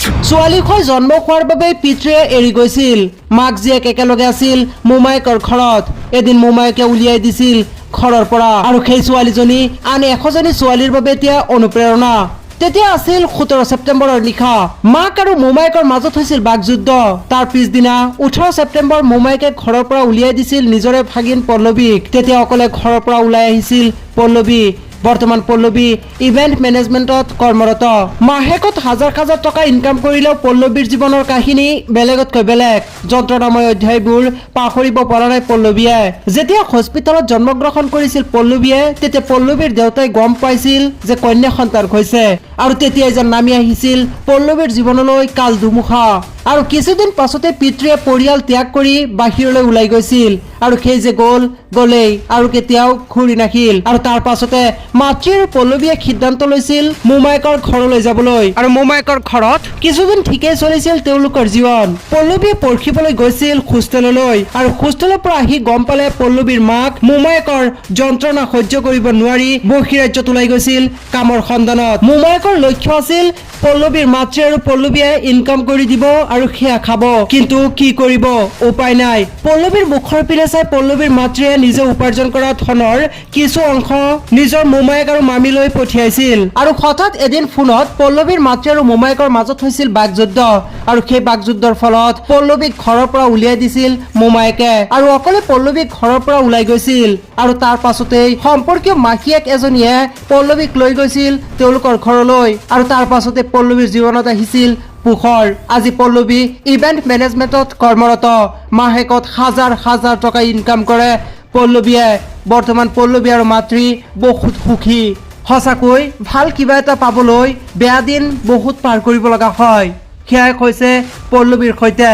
ছোৱালীকৈ জন্ম হোৱাৰ বাবে পিতৃয়ে এৰি গৈছিল। মাক জীয়েক একেলগে আছিল মোমায়েকৰ ঘৰত। এদিন মোমায়েকে উলিয়াই দিছিল ঘৰৰ পৰা আৰু সেই ছোৱালীজনী আন এশজনী ছোৱালীৰ বাবে এতিয়া অনুপ্ৰেৰণা। তেতিয়া আছিল 17 ছেপ্টেম্বৰৰ নিশা। মাক আৰু মোমায়েকৰ মাজত হৈছিল বাকযুদ্ধ। তাৰ পিছদিনা 18 ছেপ্টেম্বৰ মোমায়েকে ঘৰৰ পৰা উলিয়াই দিছিল নিজৰে ভাগিন পল্লৱীক। তেতিয়া অকলে ঘৰৰ পৰা ওলাই আহিছিল পল্লৱী। বৰ্তমান পল্লৱী ইভেন্ট মেনেজমেণ্টত কৰ্মৰত। মাহেকত হাজাৰ হাজাৰ টকা ইনকাম কৰিলেও পল্লৱীৰ জীৱনৰ কাহিনী বেলেগতকৈ বেলেগ। যন্ত্ৰণাময় অধ্যায়বোৰ পাহৰিব পৰা নাই পল্লৱীয়ে। যেতিয়া হস্পিটেলত জন্মগ্ৰহণ কৰিছিল পল্লৱীয়ে, তেতিয়া পল্লৱীৰ দেউতাই গম পাইছিল যে কন্যা সন্তান হৈছে আৰু তেতিয়াই যেন নামি আহিছিল পল্লৱীৰ জীৱনলৈ কাল ধুমুহা। আৰু কিছুদিন পাছতে পিতৃয়ে পৰিয়াল ত্যাগ কৰি বাহিৰলৈ ওলাই গৈছিল আৰু সেই যে গলেই আৰু কেতিয়াও ঘূৰি নাহিল। আৰু তাৰ পাছতে মাতৃ আৰু পল্লৱীয়ে সিদ্ধান্ত লৈছিল মোমায়েকৰ ঘৰলৈ যাবলৈ। আৰু মোমায়েকৰ ঘৰত কিছুদিন ঠিকেই চলিছিল তেওঁলোকৰ জীৱন। পল্লৱীয়ে পঢ়িবলৈ গৈছিল হোষ্টেললৈ আৰু হোষ্টেলৰ পৰা আহি গম পালে পল্লৱীৰ মাক মোমায়েকৰ যন্ত্ৰণা সহ্য কৰিব নোৱাৰি বহিৰাজ্যত ওলাই গৈছিল কামৰ সন্ধানত। মোমায়েকৰ লক্ষ্য আছিল পল্লৱীৰ মাতৃ আৰু পল্লৱীয়ে ইনকাম কৰি দিব আৰু সেয়া খাব। কিন্তু কি কৰিব, উপায় নাই। পল্লৱীৰ মুখৰ পিনে চাই পল্লৱীৰ মাতৃয়ে নিজে উপাৰ্জন কৰা ধনৰ কিছু অংশ নিজৰ মোমায়েক আৰু মামীলৈ পঠিয়াইছিল। আৰু হঠাৎ এদিন ফোনত পল্লৱীৰ মাতৃ আৰু মোমায়েকৰ মাজত হৈছিল বাকযুদ্ধ আৰু সেই বাকযুদ্ধৰ ফলত পল্লৱীক ঘৰৰ পৰা উলিয়াই দিছিল মোমায়েকে আৰু অকলে পল্লৱীক ঘৰৰ পৰা ওলাই গৈছিল। আৰু তাৰ পাছতেই সম্পৰ্কীয় মাহীয়েক এজনীয়ে পল্লৱীক লৈ গৈছিল তেওঁলোকৰ ঘৰলৈ আৰু তাৰ পাছতে পল্লৱীৰ জীৱনত আহিছিল পোহৰ। আজি পল্লৱী ইভেন্ট মেনেজমেণ্টত কৰ্মৰত। মাহেকত হাজাৰ হাজাৰ টকা ইনকাম কৰে পল্লৱীয়ে। বৰ্তমান পল্লৱী আৰু মাতৃ বহুত সুখী। সঁচাকৈ ভাল কিবা এটা পাবলৈ বেয়া দিন বহুত পাৰ কৰিব লগা হয়। সেয়াই হৈছে পল্লৱীৰ সৈতে।